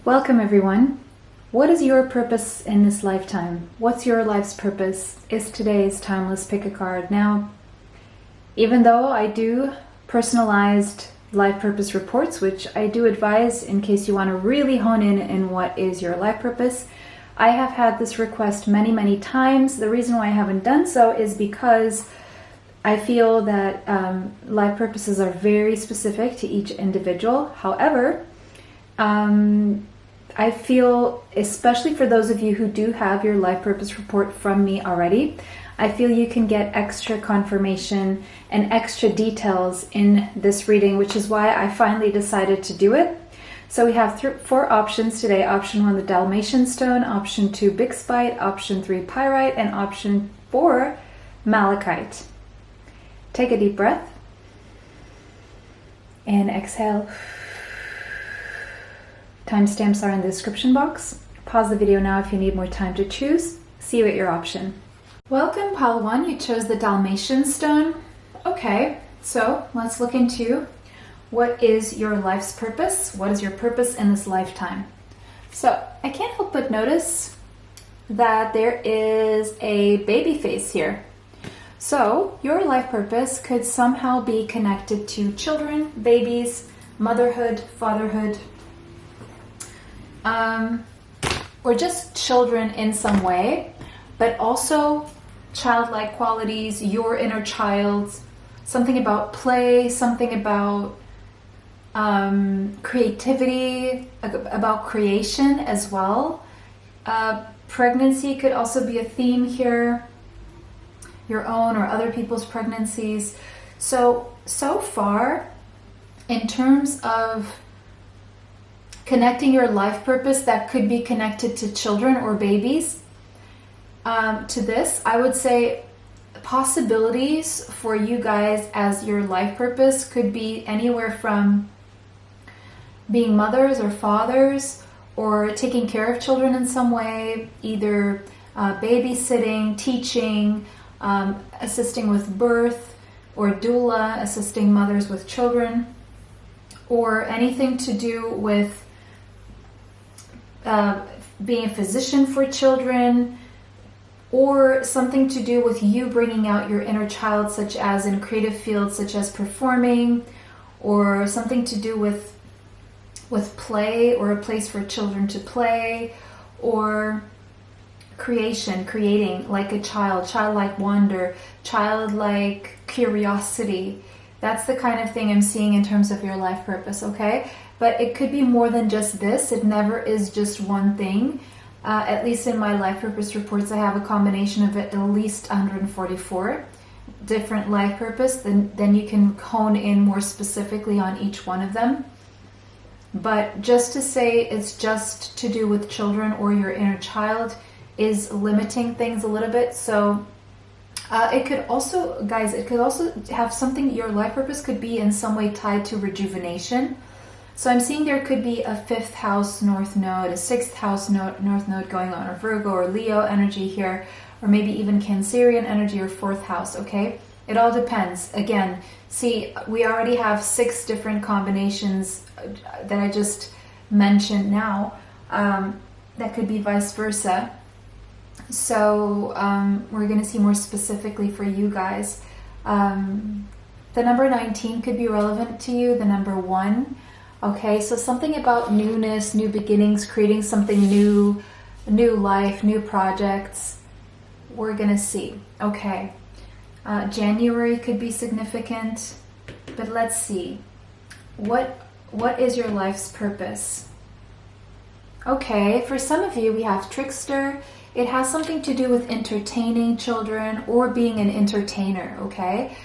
Welcome everyone. What is your purpose in this lifetime? What's your life's purpose? Is today's timeless pick a card. Now, even though I do personalized life purpose reports, which I do advise in case you want to really hone in what is your life purpose, I have had this request many times. The reason why I haven't done so is because I feel that life purposes are very specific to each individual. However, I feel, especially for those of you who do have your life purpose report from me already, I feel you can get extra confirmation and extra details in this reading, which is why I finally decided to do it. So we have four options today. Option 1, the Dalmatian stone. Option 2, bixbyite. Option 3, pyrite. And option 4, malachite. Take a deep breath and exhale. Timestamps are in the description box. Pause the video now if you need more time to choose. See you at your option. Welcome, pile 1. You chose the Dalmatian stone. Okay, so let's look into what is your life's purpose? What is your purpose in this lifetime? So I can't help but notice that there is a baby face here. So your life purpose could somehow be connected to children, babies, motherhood, fatherhood, or just children in some way, but also childlike qualities, your inner child, something about play, something about creativity, about creation as well. Pregnancy could also be a theme here, your own or other people's pregnancies. So far, in terms of connecting your life purpose that could be connected to children or babies, to this, I would say possibilities for you guys as your life purpose could be anywhere from being mothers or fathers, or taking care of children in some way, either babysitting, teaching, assisting with birth, or doula, assisting mothers with children, or anything to do with being a physician for children, or something to do with you bringing out your inner child, such as in creative fields such as performing, or something to do with play, or a place for children to play, or creating like a child, childlike wonder, childlike curiosity. That's the kind of thing I'm seeing in terms of your life purpose, okay? But it could be more than just this. It never is just one thing. At least in my life purpose reports, I have a combination of at least 144 different life purpose. Then you can hone in more specifically on each one of them. But just to say it's just to do with children or your inner child is limiting things a little bit. So it could also, guys, it could also have something, your life purpose could be in some way tied to rejuvenation. So I'm seeing there could be a 5th house north node, a 6th house north node going on, or Virgo or Leo energy here, or maybe even Cancerian energy or 4th house, okay? It all depends. Again, see, we already have 6 different combinations that I just mentioned now. That could be vice versa. So we're going to see more specifically for you guys. The number 19 could be relevant to you, the number 1. Okay, so something about newness, new beginnings, creating something new, new life, new projects. We're going to see. Okay, January could be significant, but let's see. What is your life's purpose? Okay, for some of you, we have trickster. It has something to do with entertaining children or being an entertainer, okay?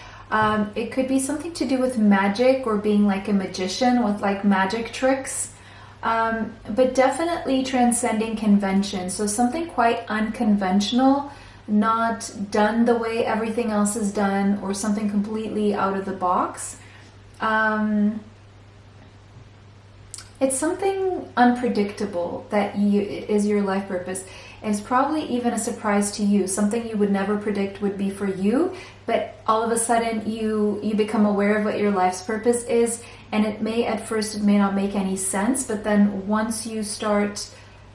It could be something to do with magic or being like a magician with like magic tricks, but definitely transcending convention. So something quite unconventional, not done the way everything else is done, or something completely out of the box. it's something unpredictable that is your life purpose. And it's probably even a surprise to you, something you would never predict would be for you, but all of a sudden you become aware of what your life's purpose is, and it may, at first, it may not make any sense, but then once you start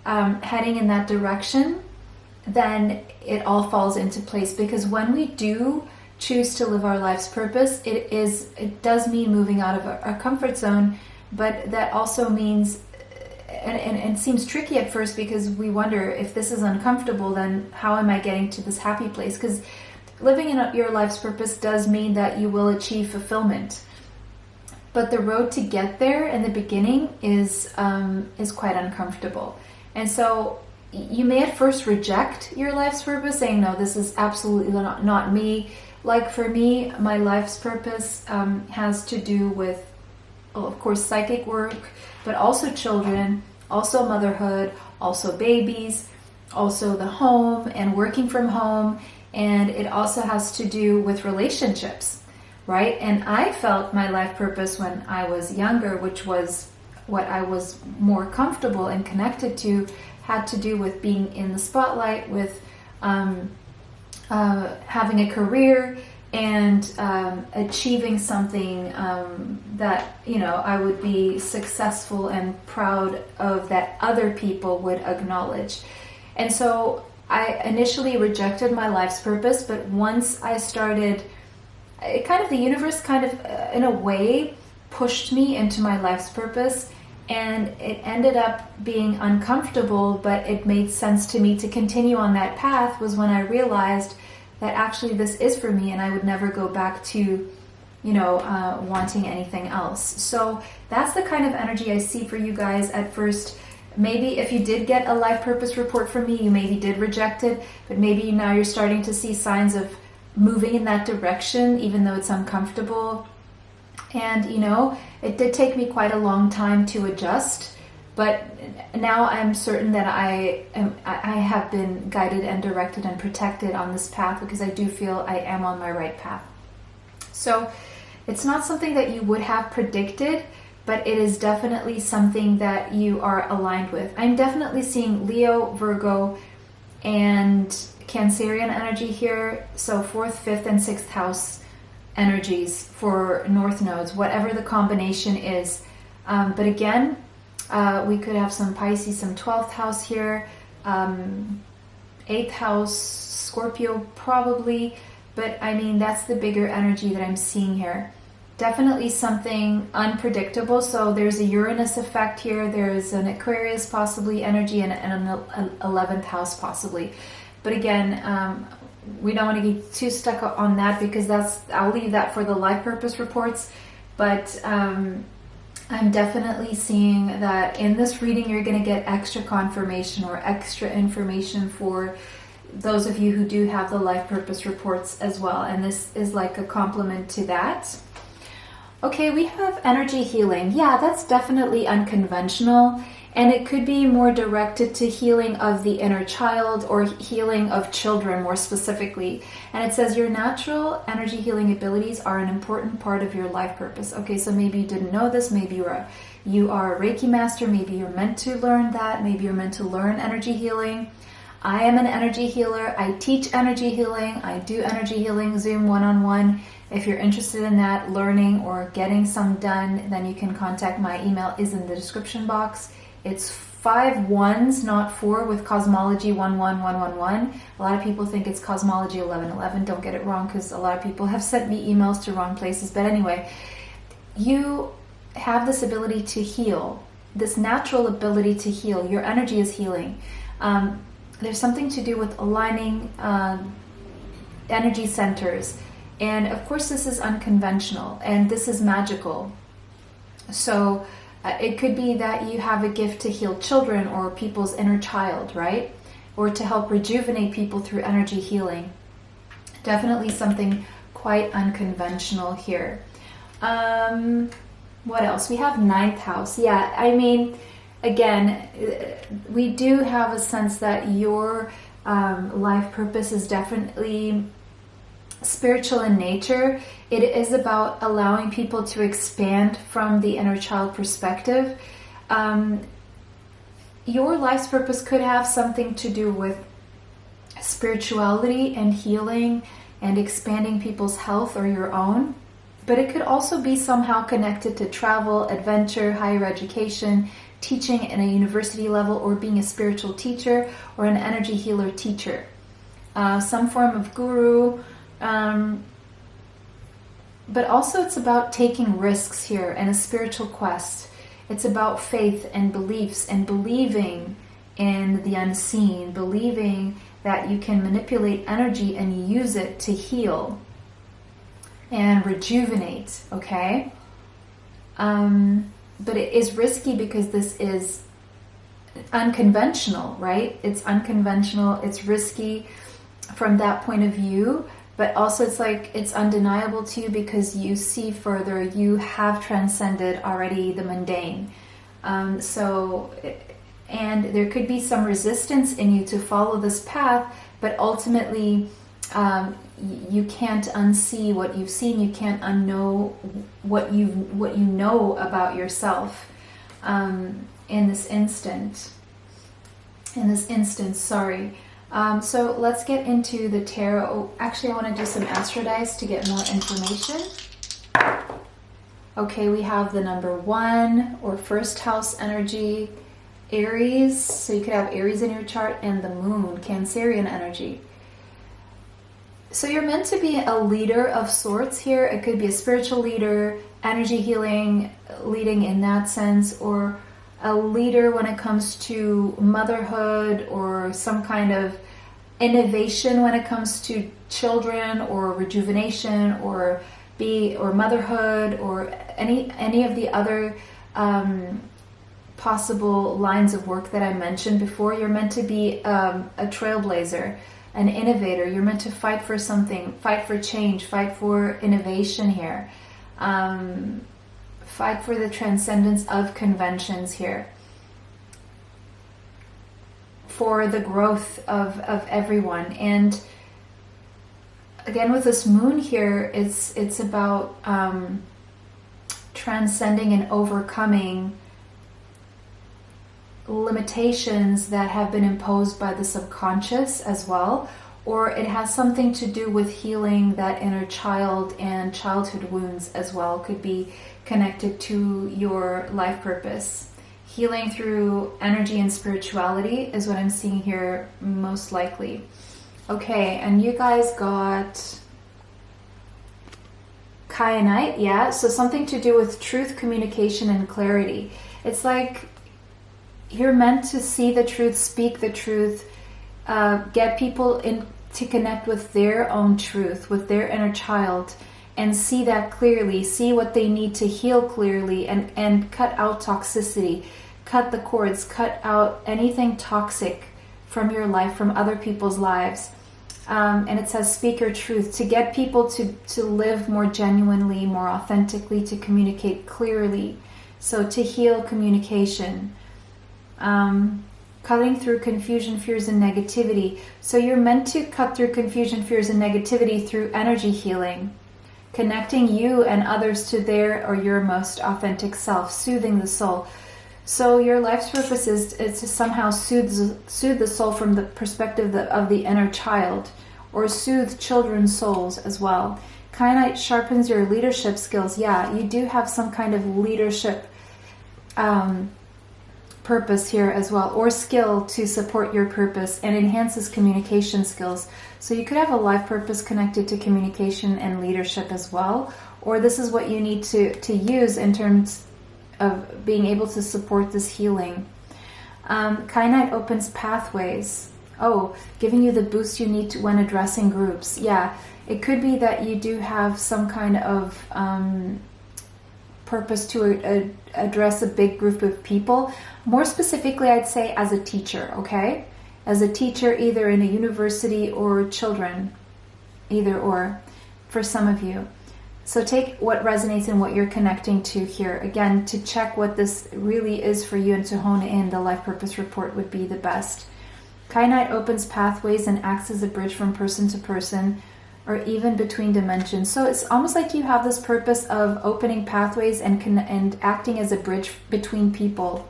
heading in that direction, then it all falls into place. Because when we do choose to live our life's purpose, it does mean moving out of our comfort zone, but that also means, and it seems tricky at first, because we wonder, if this is uncomfortable, then how am I getting to this happy place? Because living in your life's purpose does mean that you will achieve fulfillment, but the road to get there in the beginning is quite uncomfortable. And so you may at first reject your life's purpose, saying, no, this is absolutely not me. Like for me, my life's purpose has to do with, well, of course, psychic work, but also children, also motherhood, also babies, also the home and working from home. And it also has to do with relationships, right? And I felt my life purpose when I was younger, which was what I was more comfortable and connected to, had to do with being in the spotlight, with having a career, and achieving something that, you know, I would be successful and proud of, that other people would acknowledge. And so I initially rejected my life's purpose, but once I started, the universe in a way pushed me into my life's purpose, and it ended up being uncomfortable, but it made sense to me to continue on that path, was when I realized that actually this is for me, and I would never go back to, you know, wanting anything else. So that's the kind of energy I see for you guys at first. Maybe if you did get a life purpose report from me, you maybe did reject it, but maybe now you're starting to see signs of moving in that direction, even though it's uncomfortable. And, you know, it did take me quite a long time to adjust, but now I'm certain that I have been guided and directed and protected on this path, because I do feel I am on my right path. So it's not something that you would have predicted, but it is definitely something that you are aligned with. I'm definitely seeing Leo, Virgo, and Cancerian energy here. So 4th, 5th, and 6th house energies for North nodes, whatever the combination is. But again, we could have some Pisces, some 12th house here, 8th house, Scorpio probably, but I mean, that's the bigger energy that I'm seeing here. Definitely something unpredictable. So there's a Uranus effect here, there's an Aquarius possibly energy, and an 11th house possibly. But again, we don't want to get too stuck on that, because I'll leave that for the life purpose reports. But I'm definitely seeing that in this reading you're going to get extra confirmation or extra information for those of you who do have the life purpose reports as well. And this is like a complement to that. Okay, we have energy healing. Yeah, that's definitely unconventional. And it could be more directed to healing of the inner child, or healing of children more specifically. And it says your natural energy healing abilities are an important part of your life purpose. Okay, so maybe you didn't know this. Maybe you are a Reiki master. Maybe you're meant to learn that. Maybe you're meant to learn energy healing. I am an energy healer. I teach energy healing. I do energy healing Zoom one-on-one. If you're interested in that, learning or getting some done, then you can contact my email is in the description box. It's 5 1s, not 4, with cosmology 11111. A lot of people think it's cosmology 1111. Don't get it wrong, because a lot of people have sent me emails to wrong places. But anyway, you have this ability to heal, this natural ability to heal. Your energy is healing. There's something to do with aligning energy centers. And of course, this is unconventional and this is magical. So it could be that you have a gift to heal children or people's inner child, right? Or to help rejuvenate people through energy healing. Definitely something quite unconventional here. What else? We have 9th house. Yeah, I mean, again, we do have a sense that your life purpose is definitely spiritual in nature. It is about allowing people to expand from the inner child perspective. Your life's purpose could have something to do with spirituality and healing and expanding people's health or your own. But it could also be somehow connected to travel, adventure, higher education, teaching at a university level, or being a spiritual teacher or an energy healer teacher. Some form of guru. But also it's about taking risks here and a spiritual quest. It's about faith and beliefs and believing in the unseen, believing that you can manipulate energy and use it to heal and rejuvenate, okay? But it is risky because this is unconventional, right? It's unconventional, it's risky from that point of view, but also it's like it's undeniable to you because you see further, you have transcended already the mundane. And there could be some resistance in you to follow this path, but ultimately you can't unsee what you've seen. You can't unknow what you know about yourself in this instance. Sorry. So let's get into the tarot. Oh, actually, I want to do some astro dice to get more information. Okay, we have the number 1 or first house energy, Aries. So you could have Aries in your chart, and the moon, Cancerian energy. So you're meant to be a leader of sorts here. It could be a spiritual leader, energy healing, leading in that sense, or a leader when it comes to motherhood or some kind of innovation when it comes to children or rejuvenation or motherhood or any of the other possible lines of work that I mentioned before. You're meant to be a trailblazer, an innovator. You're meant to fight for something, fight for change, fight for innovation here. Fight for the transcendence of conventions here. For the growth of everyone. And again, with this moon here, it's about transcending and overcoming limitations that have been imposed by the subconscious as well, or it has something to do with healing that inner child and childhood wounds as well. Could be connected to your life purpose. Healing through energy and spirituality is what I'm seeing here most likely. Okay, and you guys got kyanite, yeah? So something to do with truth, communication, and clarity. It's like you're meant to see the truth, speak the truth, get people in to connect with their own truth, with their inner child, and see that clearly, see what they need to heal clearly, and cut out toxicity, cut the cords, cut out anything toxic from your life, from other people's lives. And it says speak your truth, to get people to live more genuinely, more authentically, to communicate clearly. So to heal communication. Cutting through confusion, fears, and negativity. So you're meant to cut through confusion, fears, and negativity through energy healing, connecting you and others to their or your most authentic self, soothing the soul. So your life's purpose is to somehow soothe the soul from the perspective of the inner child, or soothe children's souls as well. Kyanite sharpens your leadership skills. Yeah, you do have some kind of leadership purpose here as well, or skill to support your purpose, and enhances communication skills. So you could have a life purpose connected to communication and leadership as well, or this is what you need to use in terms of being able to support this healing. Kyanite opens pathways. Oh, giving you the boost you need when addressing groups. Yeah, it could be that you do have some kind of purpose to address a big group of people. More specifically, I'd say as a teacher, okay? As a teacher, either in a university or children, either or, for some of you. So take what resonates and what you're connecting to here. Again, to check what this really is for you and to hone in, the life purpose report would be the best. Kyanite opens pathways and acts as a bridge from person to person, or even between dimensions. So it's almost like you have this purpose of opening pathways and acting as a bridge between people.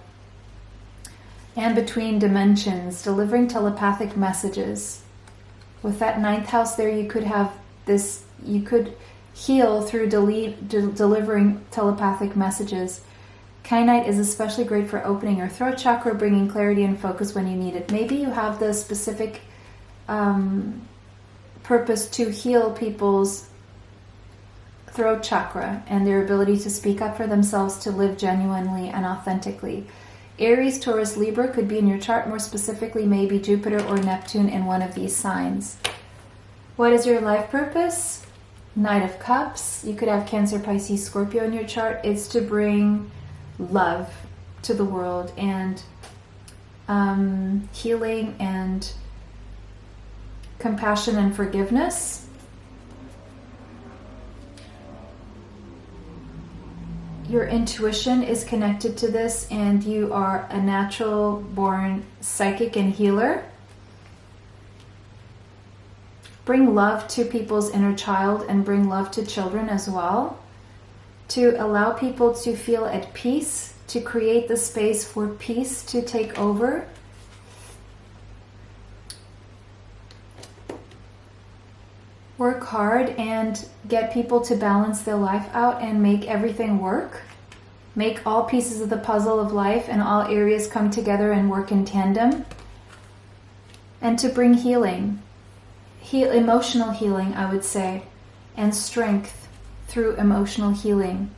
and between dimensions, delivering telepathic messages. With that 9th house there, you could have this, you could heal through delivering telepathic messages. Kyanite is especially great for opening your throat chakra, bringing clarity and focus when you need it. Maybe you have the specific purpose to heal people's throat chakra and their ability to speak up for themselves, to live genuinely and authentically. Aries, Taurus, Libra could be in your chart, more specifically maybe Jupiter or Neptune in one of these signs. What is your life purpose? Knight of Cups. You could have Cancer, Pisces, Scorpio in your chart. It's to bring love to the world and healing and compassion and forgiveness. Your intuition is connected to this, and you are a natural born psychic and healer. Bring love to people's inner child and bring love to children as well. To allow people to feel at peace, to create the space for peace to take over. Work hard and get people to balance their life out and make everything work. Make all pieces of the puzzle of life and all areas come together and work in tandem. And to bring healing, emotional healing, I would say, and strength through emotional healing.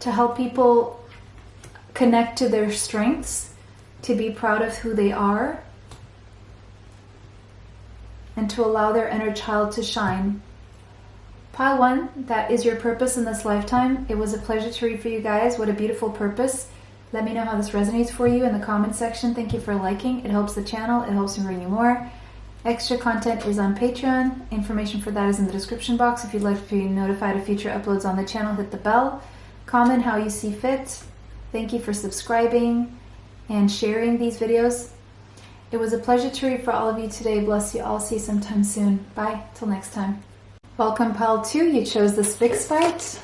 To help people connect to their strengths, to be proud of who they are, and to allow their inner child to shine. Pile 1, that is your purpose in this lifetime. It was a pleasure to read for you guys. What a beautiful purpose. Let me know how this resonates for you in the comment section. Thank you for liking. It helps the channel. It helps me bring you more. Extra content is on Patreon. Information for that is in the description box. If you'd like to be notified of future uploads on the channel, hit the bell. Comment how you see fit. Thank you for subscribing and sharing these videos. It was a pleasure to read for all of you today. Bless you all. See you sometime soon. Bye. Till next time. Welcome, pile 2. You chose this fixed fight.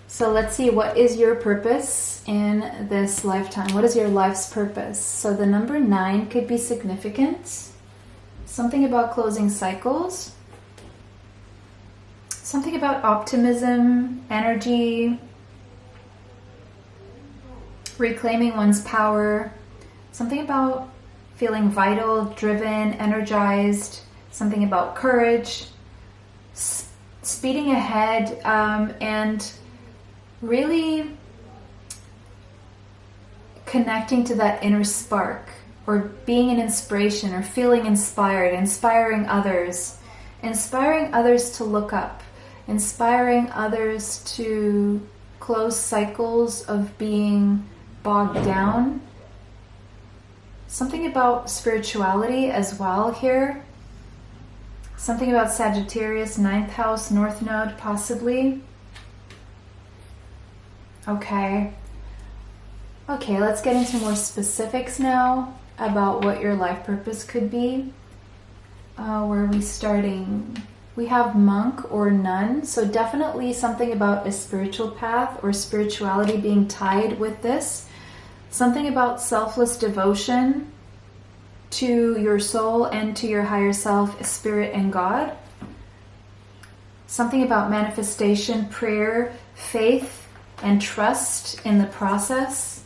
So let's see, what is your purpose in this lifetime? What is your life's purpose? So the number 9 could be significant. Something about closing cycles. Something about optimism, energy, reclaiming one's power. Something about feeling vital, driven, energized. Something about courage, speeding ahead, and really connecting to that inner spark, or being an inspiration, or feeling inspired, inspiring others to look up, inspiring others to close cycles of being bogged down. Something about spirituality as well here. Something about Sagittarius, 9th house, North Node, possibly. Okay, let's get into more specifics now about what your life purpose could be. Where are we starting? We have monk or nun, so definitely something about a spiritual path or spirituality being tied with this. Something about selfless devotion to your soul and to your higher self, spirit, and God. Something about manifestation, prayer, faith, and trust in the process.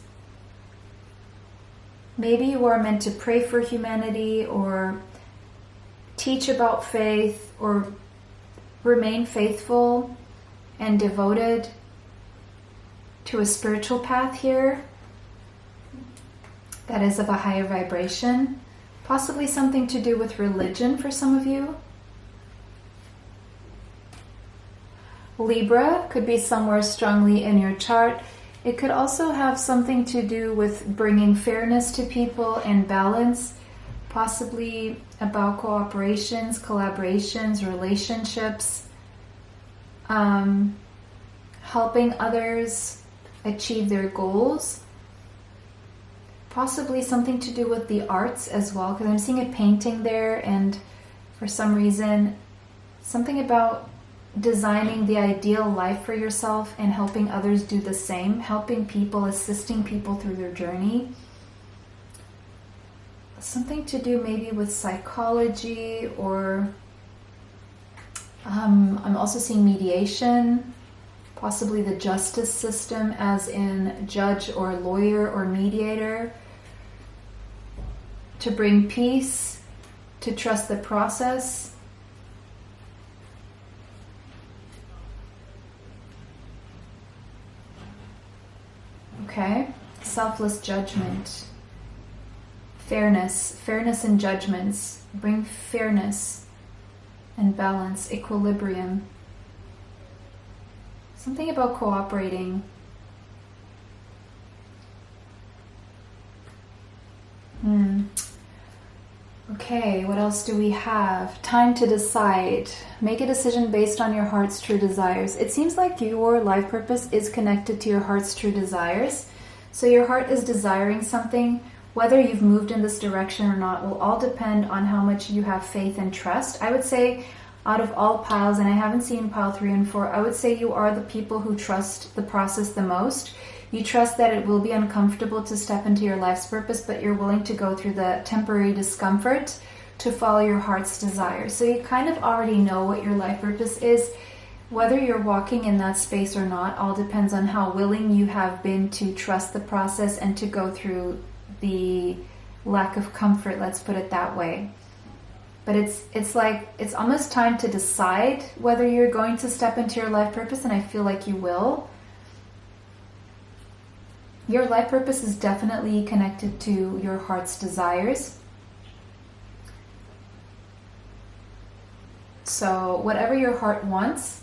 Maybe you are meant to pray for humanity, or teach about faith, or remain faithful and devoted to a spiritual path here that is of a higher vibration. Possibly something to do with religion for some of you. Libra could be somewhere strongly in your chart. It could also have something to do with bringing fairness to people and balance, possibly about cooperations, collaborations, relationships, helping others achieve their goals. Possibly something to do with the arts as well, because I'm seeing a painting there, and for some reason, something about designing the ideal life for yourself and helping others do the same, helping people, assisting people through their journey. Something to do maybe with psychology, or I'm also seeing mediation, possibly the justice system, as in judge or lawyer or mediator, to bring peace, to trust the process. Okay, selfless judgment. Fairness in judgments. Bring fairness and balance, equilibrium. Something about cooperating. Okay, what else do we have? Time to decide. Make a decision based on your heart's true desires. It seems like your life purpose is connected to your heart's true desires. So your heart is desiring something. Whether you've moved in this direction or not will all depend on how much you have faith and trust. I would say out of all piles, and I haven't seen pile 3 and 4, I would say you are the people who trust the process the most. You trust that it will be uncomfortable to step into your life's purpose, but you're willing to go through the temporary discomfort to follow your heart's desire. So you kind of already know what your life purpose is. Whether you're walking in that space or not all depends on how willing you have been to trust the process and to go through the lack of comfort, let's put it that way. But it's like it's almost time to decide whether you're going to step into your life purpose, and I feel like you will. Your life purpose is definitely connected to your heart's desires. So whatever your heart wants,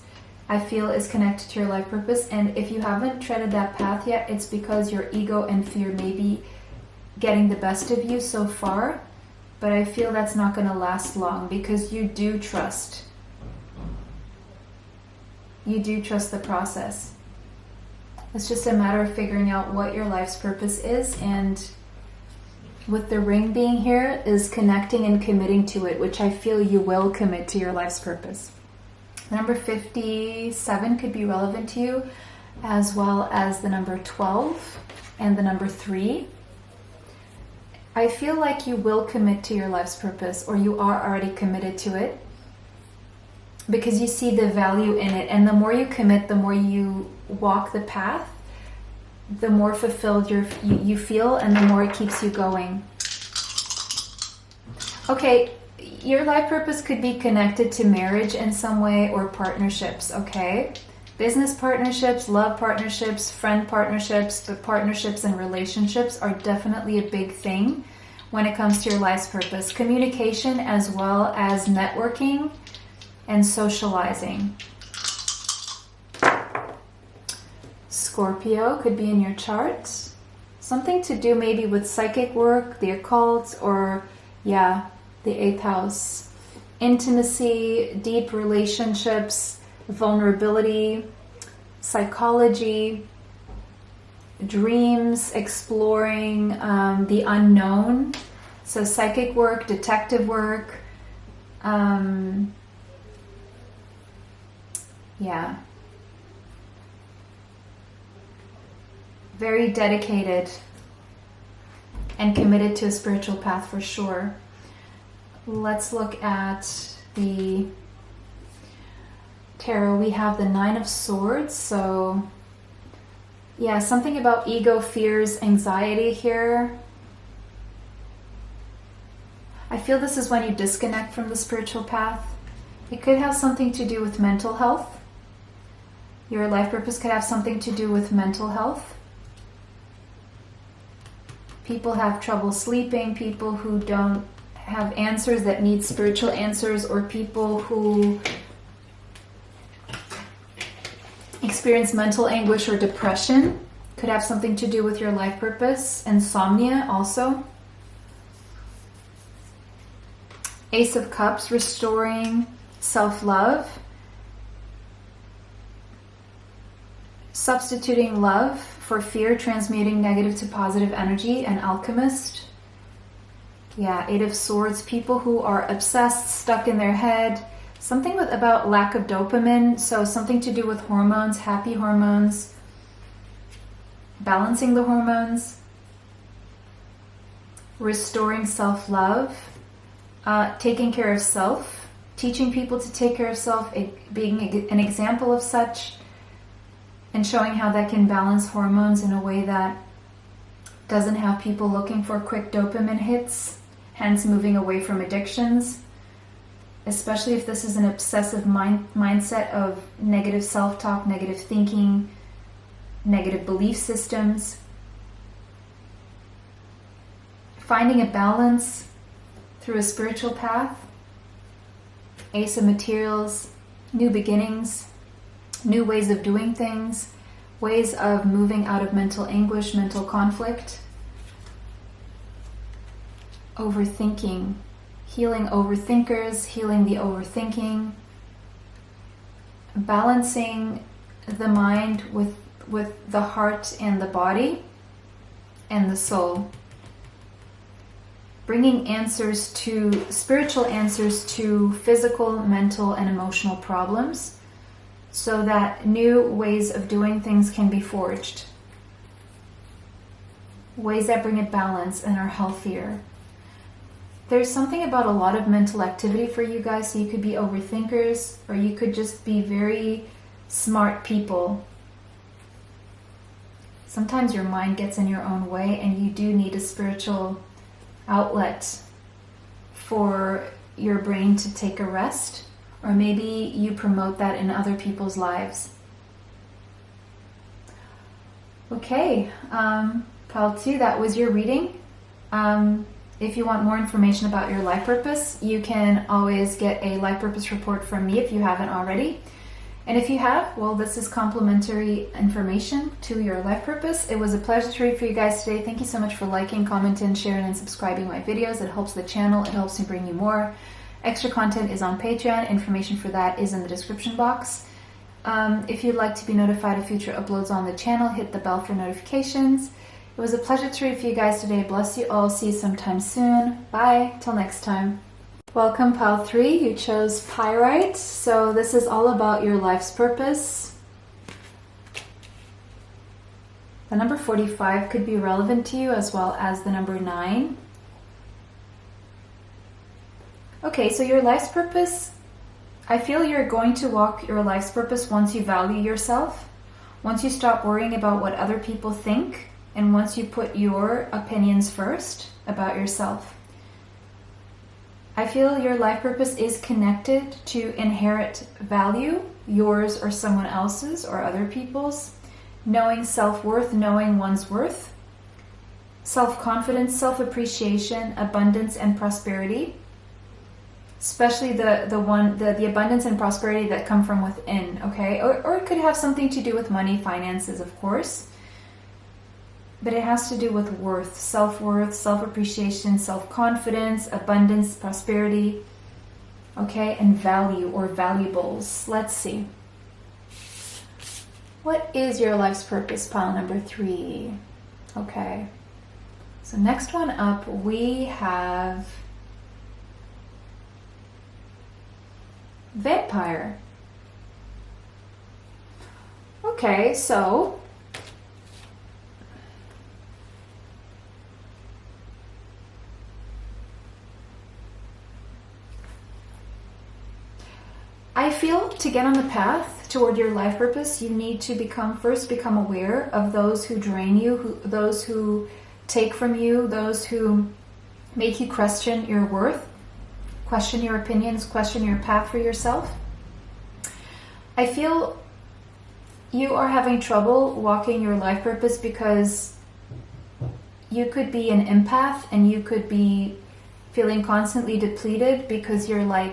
I feel is connected to your life purpose. And if you haven't treaded that path yet, it's because your ego and fear may be getting the best of you so far, but I feel that's not going to last long because you do trust. You do trust the process. It's just a matter of figuring out what your life's purpose is, and with the ring being here is connecting and committing to it, which I feel you will commit to your life's purpose. Number 57 could be relevant to you, as well as the number 12 and the number 3. I feel like you will commit to your life's purpose, or you are already committed to it, because you see the value in it. And the more you commit, the more you walk the path, the more fulfilled you feel, and the more it keeps you going. Okay, your life purpose could be connected to marriage in some way, or partnerships, okay? Business partnerships, love partnerships, friend partnerships, but partnerships and relationships are definitely a big thing when it comes to your life's purpose. Communication as well as networking and socializing. Scorpio could be in your chart. Something to do maybe with psychic work, the occult, or the 8th house. Intimacy, deep relationships, vulnerability, psychology, dreams, exploring the unknown. So psychic work, detective work, very dedicated and committed to a spiritual path for sure. Let's look at the tarot. We have the 9 of Swords. So something about ego, fears, anxiety here. I feel this is when you disconnect from the spiritual path. It could have something to do with mental health. Your life purpose could have something to do with mental health. People have trouble sleeping, people who don't have answers that need spiritual answers, or people who experience mental anguish or depression could have something to do with your life purpose. Insomnia also. Ace of Cups, restoring self-love. Substituting love for fear, transmuting negative to positive energy, an alchemist. 8 of Swords, people who are obsessed, stuck in their head, Something about lack of dopamine, so something to do with hormones, happy hormones, balancing the hormones, restoring self-love, taking care of self, teaching people to take care of self, being an example of such, and showing how that can balance hormones in a way that doesn't have people looking for quick dopamine hits, hence moving away from addictions, especially if this is an obsessive mindset of negative self-talk, negative thinking, negative belief systems. Finding a balance through a spiritual path, Ace of Materials, new beginnings, new ways of doing things, ways of moving out of mental anguish, mental conflict, overthinking, healing overthinkers, healing the overthinking, balancing the mind with the heart and the body and the soul. Bringing answers to, spiritual answers to physical, mental, and emotional problems so that new ways of doing things can be forged. Ways that bring a balance and are healthier. There's something about a lot of mental activity for you guys, so you could be overthinkers or you could just be very smart people. Sometimes your mind gets in your own way and you do need a spiritual outlet for your brain to take a rest, or maybe you promote that in other people's lives. Okay, pile 2, that was your reading. If you want more information about your life purpose, you can always get a life purpose report from me if you haven't already. And if you have, well, this is complimentary information to your life purpose. It was a pleasure to read for you guys today. Thank you so much for liking, commenting, sharing, and subscribing my videos. It helps the channel. It helps me bring you more. Extra content is on Patreon. Information for that is in the description box. If you'd like to be notified of future uploads on the channel, hit the bell for notifications. It was a pleasure to read for you guys today. Bless you all. See you sometime soon. Bye. Till next time. Welcome, pile 3. You chose Pyrite. So this is all about your life's purpose. The number 45 could be relevant to you, as well as the number 9. Okay, so your life's purpose, I feel you're going to walk your life's purpose once you value yourself, once you stop worrying about what other people think, and once you put your opinions first about yourself. I feel your life purpose is connected to inherent value, yours or someone else's or other people's, knowing self-worth, knowing one's worth, self-confidence, self-appreciation, abundance, and prosperity, especially the abundance and prosperity that come from within, okay? Or it could have something to do with money, finances, of course. But it has to do with worth, self-appreciation, self-confidence, abundance, prosperity, okay, and value or valuables. Let's see. What is your life's purpose, pile number 3? Okay. So next one up, we have Vampire. Okay, so I feel to get on the path toward your life purpose, you need to first become aware of those who drain you, those who take from you, those who make you question your worth, question your opinions, question your path for yourself. I feel you are having trouble walking your life purpose because you could be an empath and you could be feeling constantly depleted because you're like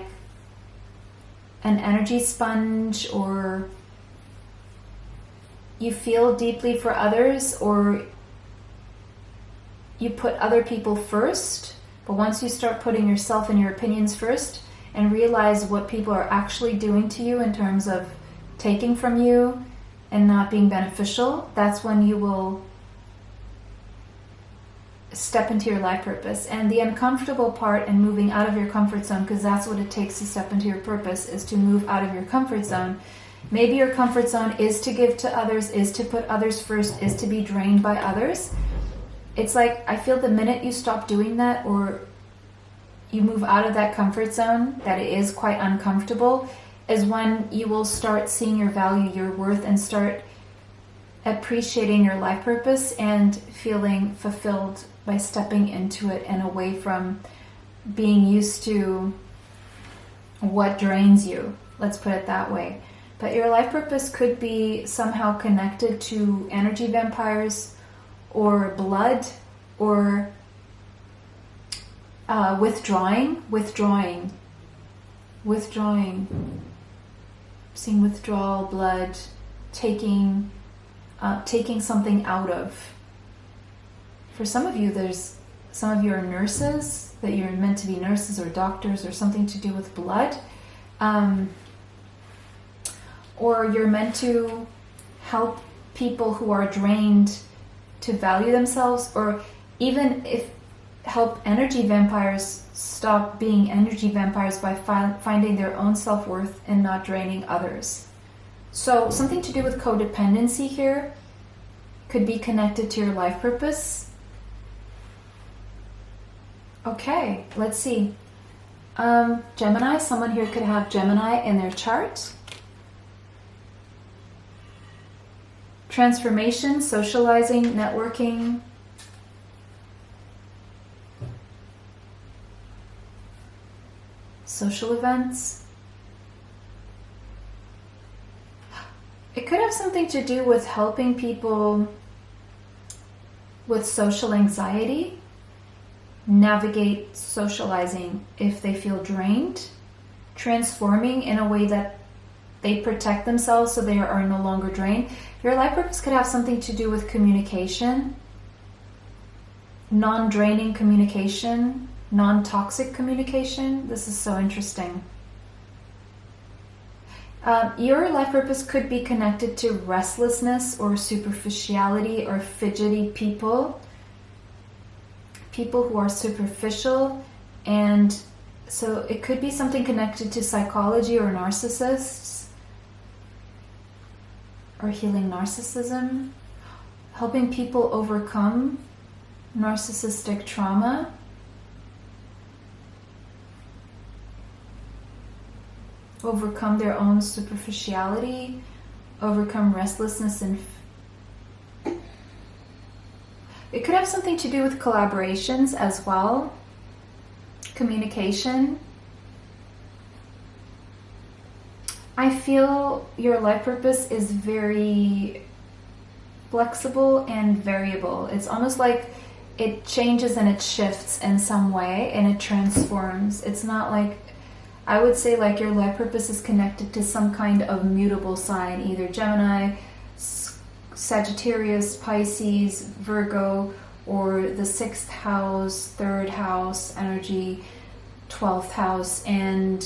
an energy sponge, or you feel deeply for others, or you put other people first. But once you start putting yourself and your opinions first and realize what people are actually doing to you in terms of taking from you and not being beneficial, that's when you will step into your life purpose. And the uncomfortable part and moving out of your comfort zone, because that's what it takes to step into your purpose, is to move out of your comfort zone. Maybe your comfort zone is to give to others, is to put others first, is to be drained by others. It's like, I feel the minute you stop doing that, or you move out of that comfort zone, that it is quite uncomfortable, is when you will start seeing your value, your worth, and start appreciating your life purpose and feeling fulfilled by stepping into it and away from being used to what drains you. Let's put it that way. But your life purpose could be somehow connected to energy vampires or blood, or withdrawing. Seeing withdrawal, blood, taking something out of. For some of you, some of you are nurses, that you're meant to be nurses or doctors or something to do with blood. Or you're meant to help people who are drained to value themselves, or even if help energy vampires stop being energy vampires by finding their own self-worth and not draining others. So something to do with codependency here could be connected to your life purpose. Okay, let's see. Gemini, someone here could have Gemini in their chart. Transformation, socializing, networking. Social events. It could have something to do with helping people with social anxiety navigate socializing if they feel drained, transforming in a way that they protect themselves so they are no longer drained. Your life purpose could have something to do with communication, non-draining communication, non-toxic communication. This is so interesting. Your life purpose could be connected to restlessness or superficiality or fidgety people who are superficial, and so it could be something connected to psychology or narcissists, or healing narcissism, helping people overcome narcissistic trauma. Overcome their own superficiality, overcome restlessness, and it could have something to do with collaborations as well, communication. I feel your life purpose is very flexible and variable. It's almost like it changes and it shifts in some way and it transforms. It's not like, I would say like your life purpose is connected to some kind of mutable sign, either Gemini, Sagittarius, Pisces, Virgo, or the 6th house, 3rd house energy, 12th house, and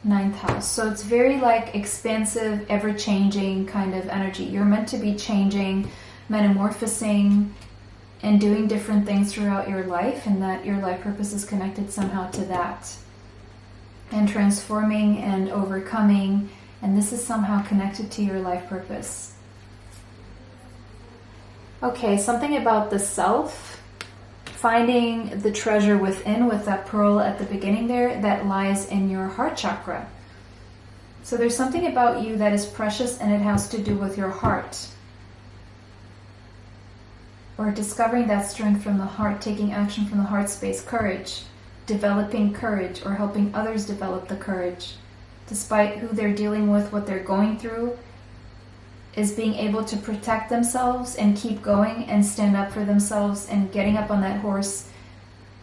9th house. So it's very like expansive, ever-changing kind of energy. You're meant to be changing, metamorphosing, and doing different things throughout your life, and that your life purpose is connected somehow to that. And transforming and overcoming, and this is somehow connected to your life purpose. Okay, something about the self, finding the treasure within with that pearl at the beginning there that lies in your heart chakra. So there's something about you that is precious and it has to do with your heart. Or discovering that strength from the heart, taking action from the heart space, courage, developing courage, or helping others develop the courage. Despite who they're dealing with, what they're going through, is being able to protect themselves and keep going and stand up for themselves and getting up on that horse.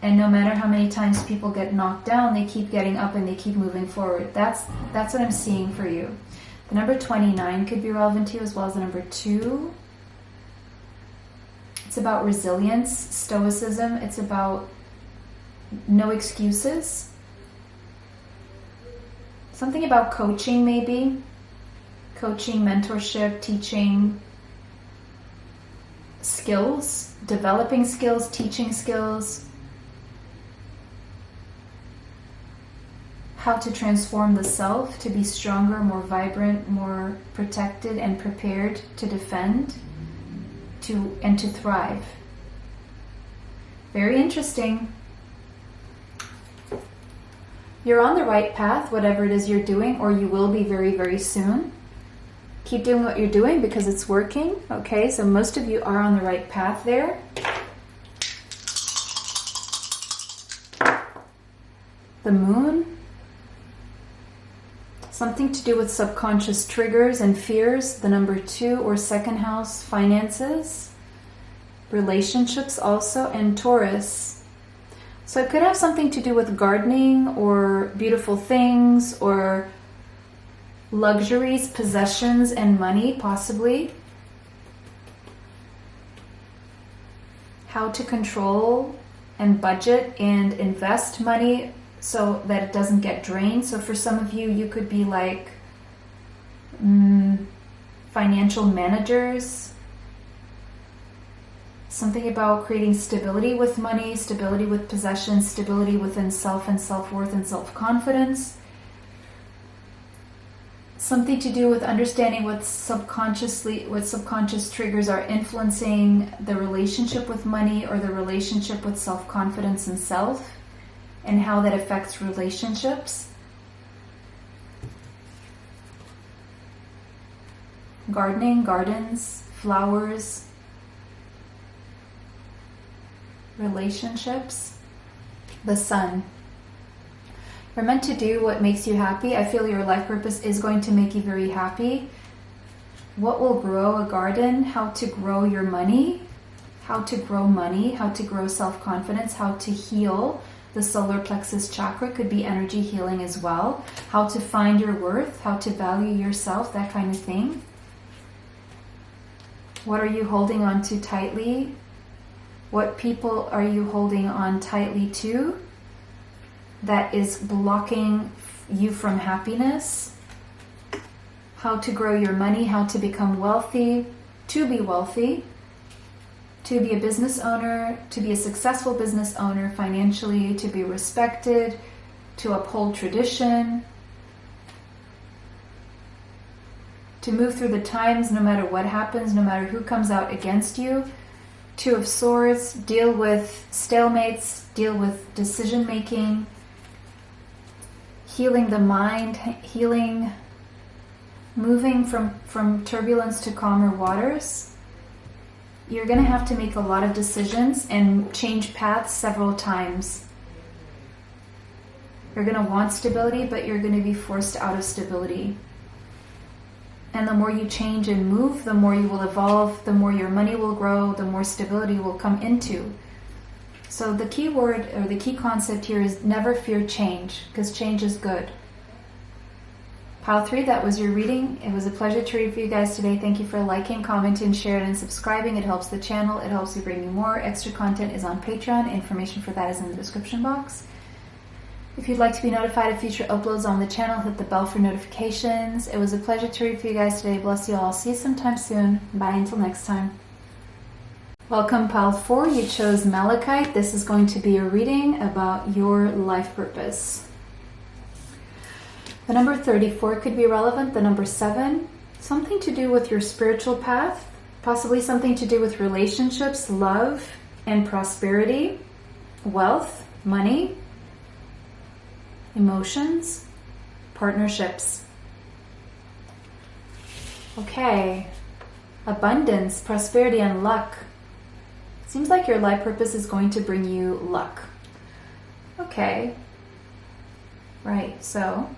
And no matter how many times people get knocked down, they keep getting up and they keep moving forward. That's what I'm seeing for you. The number 29 could be relevant to you, as well as the number 2. It's about resilience, stoicism. It's about no excuses. Something about coaching, maybe. Coaching, mentorship, teaching. skills, developing skills, teaching skills, how to transform the self to be stronger, more vibrant, more protected and prepared to defend and to thrive. Very interesting. You're on the right path, whatever it is you're doing, or you will be very, very soon. Keep doing what you're doing because it's working. Okay, so most of you are on the right path there. The moon. Something to do with subconscious triggers and fears. The number 2 or second house, finances. Relationships also, and Taurus. So it could have something to do with gardening or beautiful things or luxuries, possessions, and money, possibly. How to control and budget and invest money so that it doesn't get drained. So for some of you, you could be like financial managers. Something about creating stability with money, stability with possessions, stability within self and self-worth and self-confidence. Something to do with understanding what subconscious triggers are influencing the relationship with money or the relationship with self-confidence and self, and how that affects relationships. Gardening, gardens, flowers, relationships. The sun. You're meant to do what makes you happy. I feel your life purpose is going to make you very happy. What will grow a garden? How to grow your money, how to grow money, how to grow self-confidence, how to heal the solar plexus chakra. Could be energy healing as well. How to find your worth, how to value yourself, that kind of thing. What are you holding on to tightly? What people are you holding on tightly to that is blocking you from happiness? How to grow your money, how to become wealthy, to be wealthy, to be a business owner, to be a successful business owner financially, to be respected, to uphold tradition, to move through the times no matter what happens, no matter who comes out against you. 2 of Swords, deal with stalemates, deal with decision making, healing the mind, healing, moving from turbulence to calmer waters. You're going to have to make a lot of decisions and change paths several times. You're going to want stability, but you're going to be forced out of stability. And the more you change and move, the more you will evolve, the more your money will grow, the more stability will come into. So the key word or the key concept here is never fear change, because change is good. Pile 3, that was your reading. It was a pleasure to read for you guys today. Thank you for liking, commenting, sharing, and subscribing. It helps the channel. It helps you bring me more. Extra content is on Patreon. Information for that is in the description box. If you'd like to be notified of future uploads on the channel, hit the bell for notifications. It was a pleasure to read for you guys today. Bless you all. See you sometime soon. Bye until next time. Welcome, Pile 4. You chose Malachite. This is going to be a reading about your life purpose. The number 34 could be relevant. The number 7, something to do with your spiritual path, possibly something to do with relationships, love, and prosperity, wealth, money, emotions, partnerships. Okay, abundance, prosperity, and luck. Seems like your life purpose is going to bring you luck. Okay, right, so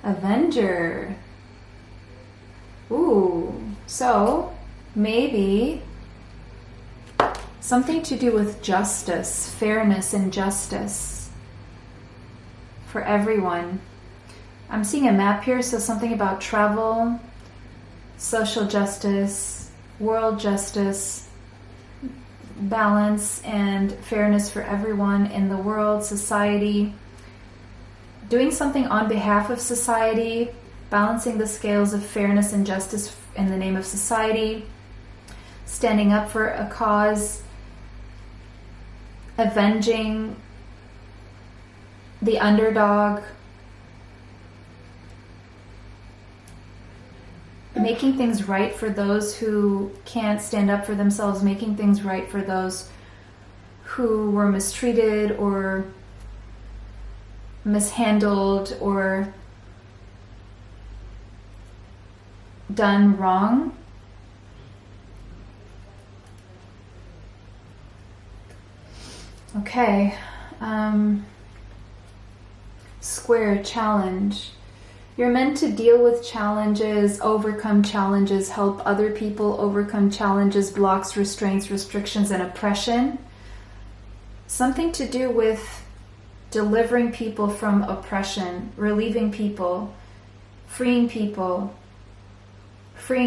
Avenger. Ooh, so maybe something to do with justice, fairness, and justice for everyone. I'm seeing a map here, so something about travel, social justice, world justice, balance and fairness for everyone in the world, society. Doing something on behalf of society, balancing the scales of fairness and justice in the name of society. standing up for a cause, avenging the underdog, making things right for those who can't stand up for themselves, making things right for those who were mistreated or mishandled or done wrong. Okay. Square, challenge. You're meant to deal with challenges, overcome challenges, help other people overcome challenges, blocks, restraints, restrictions, and oppression. Something to do with delivering people from oppression, relieving people, freeing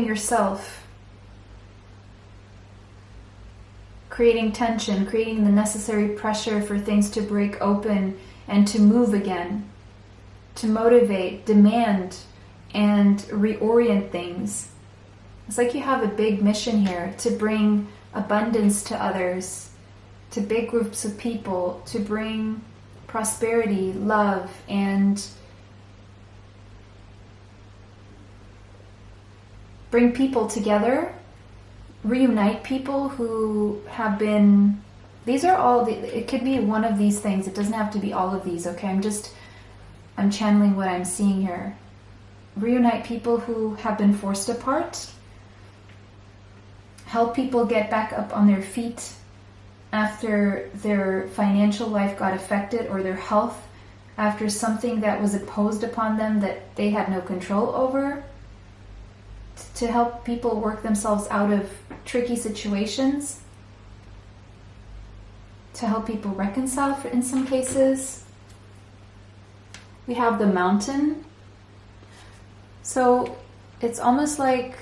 yourself, creating tension, creating the necessary pressure for things to break open and to move again, to motivate, demand, and reorient things. It's like you have a big mission here to bring abundance to others, to big groups of people, to bring prosperity, love, and bring people together, reunite people who have been, these are all, it could be one of these things. It doesn't have to be all of these, okay? I'm channeling what I'm seeing here. Reunite people who have been forced apart. Help people get back up on their feet after their financial life got affected, or their health, after something that was imposed upon them that they had no control over. To help people work themselves out of tricky situations. To help people reconcile in some cases. We have the mountain. So it's almost like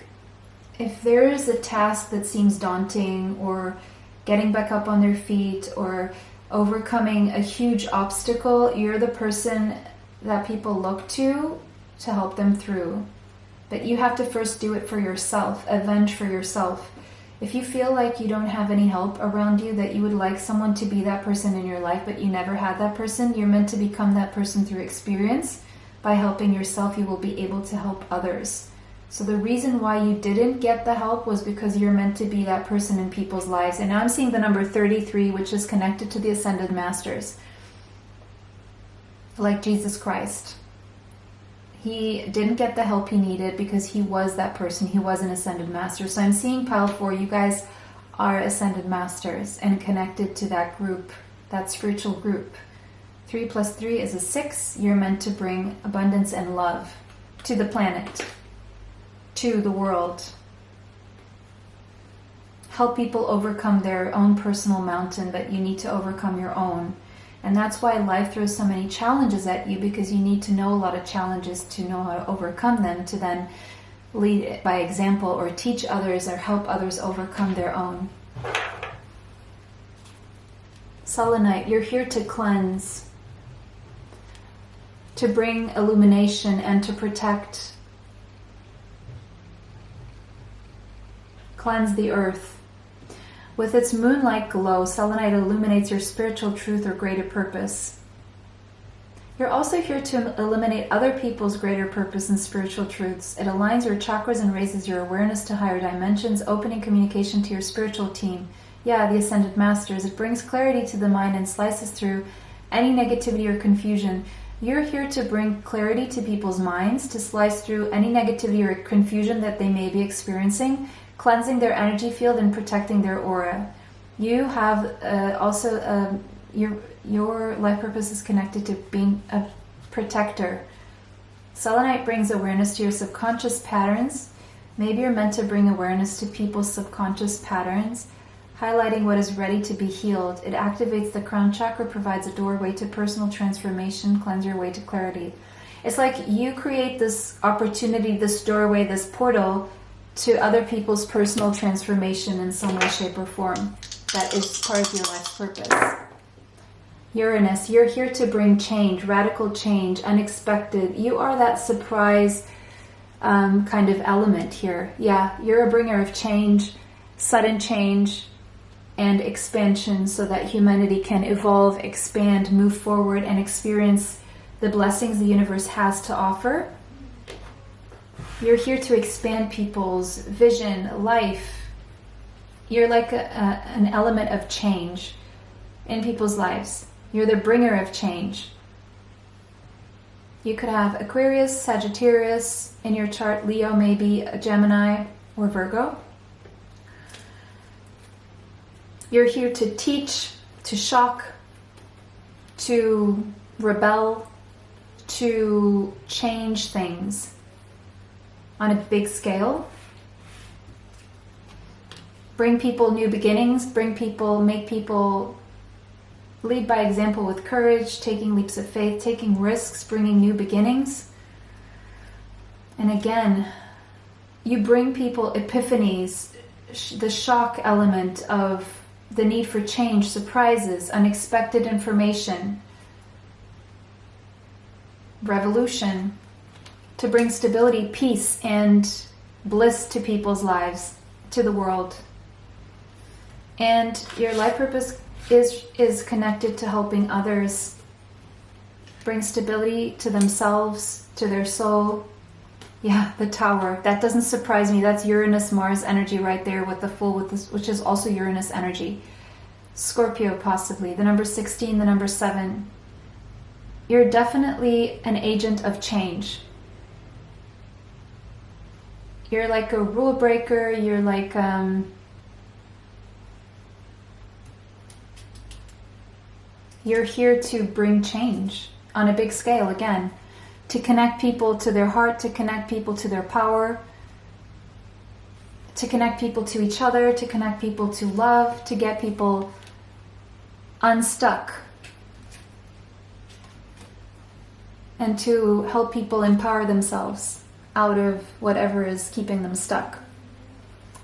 if there is a task that seems daunting, or getting back up on their feet, or overcoming a huge obstacle, you're the person that people look to help them through. But you have to first do it for yourself, avenge for yourself. If you feel like you don't have any help around you, that you would like someone to be that person in your life, but you never had that person, you're meant to become that person through experience. By helping yourself, you will be able to help others. So the reason why you didn't get the help was because you're meant to be that person in people's lives. And now I'm seeing the number 33, which is connected to the Ascended Masters. Like Jesus Christ. He didn't get the help he needed because he was that person. He was an Ascended Master. So I'm seeing pile 4, you guys are Ascended Masters and connected to that group, that spiritual group. 3 plus 3 is a 6. You're meant to bring abundance and love to the planet, to the world. Help people overcome their own personal mountain, but you need to overcome your own. And that's why life throws so many challenges at you, because you need to know a lot of challenges to know how to overcome them, to then lead by example or teach others or help others overcome their own. Selenite, you're here to cleanse, to bring illumination and to protect. Cleanse the earth. With its moonlight glow, selenite illuminates your spiritual truth or greater purpose. You're also here to eliminate other people's greater purpose and spiritual truths. It aligns your chakras and raises your awareness to higher dimensions, opening communication to your spiritual team. Yeah, the Ascended Masters. It brings clarity to the mind and slices through any negativity or confusion. You're here to bring clarity to people's minds, to slice through any negativity or confusion that they may be experiencing, cleansing their energy field and protecting their aura. You have your life purpose is connected to being a protector. Selenite brings awareness to your subconscious patterns. Maybe you're meant to bring awareness to people's subconscious patterns, highlighting what is ready to be healed. It activates the crown chakra, provides a doorway to personal transformation, cleanse your way to clarity. It's like you create this opportunity, this doorway, this portal to other people's personal transformation in some way, shape, or form. That is part of your life's purpose. Uranus, you're here to bring change, radical change, unexpected. You are that surprise kind of element here. Yeah, you're a bringer of change, sudden change and expansion so that humanity can evolve, expand, move forward, and experience the blessings the universe has to offer. You're here to expand people's vision, life. You're like an element of change in people's lives. You're the bringer of change. You could have Aquarius, Sagittarius in your chart, Leo, maybe a Gemini or Virgo. You're here to teach, to shock, to rebel, to change things on a big scale. Bring people new beginnings, make people lead by example with courage, taking leaps of faith, taking risks, bringing new beginnings. And again, you bring people epiphanies, the shock element of the need for change, surprises, unexpected information, revolution, to bring stability, peace, and bliss to people's lives, to the world. And your life purpose is connected to helping others bring stability to themselves, to their soul. Yeah, the Tower. That doesn't surprise me. That's Uranus, Mars energy right there with the Fool, which is also Uranus energy. Scorpio, possibly. The number 16, the number 7. You're definitely an agent of change. You're like a rule breaker. You're like... You're here to bring change on a big scale, again, to connect people to their heart, to connect people to their power, to connect people to each other, to connect people to love, to get people unstuck, and to help people empower themselves out of whatever is keeping them stuck.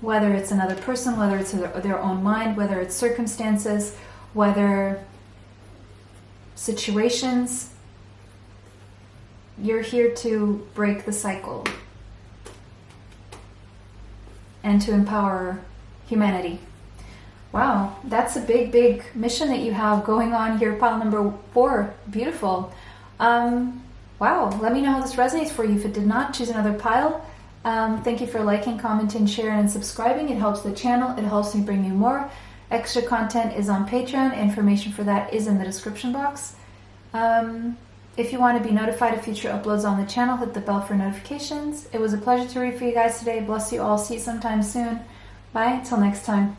Whether it's another person, whether it's their own mind, whether it's circumstances, whether situations, you're here to break the cycle and to empower humanity. Wow, that's a big, big mission that you have going on here, pile number 4. Beautiful. Wow, let me know how this resonates for you. If it did not, choose another pile. Thank you for liking, commenting, sharing, and subscribing. It helps the channel. It helps me bring you more. Extra content is on Patreon. Information for that is in the description box. If you want to be notified of future uploads on the channel, hit the bell for notifications. It was a pleasure to read for you guys today. Bless you all. See you sometime soon. Bye. Until next time.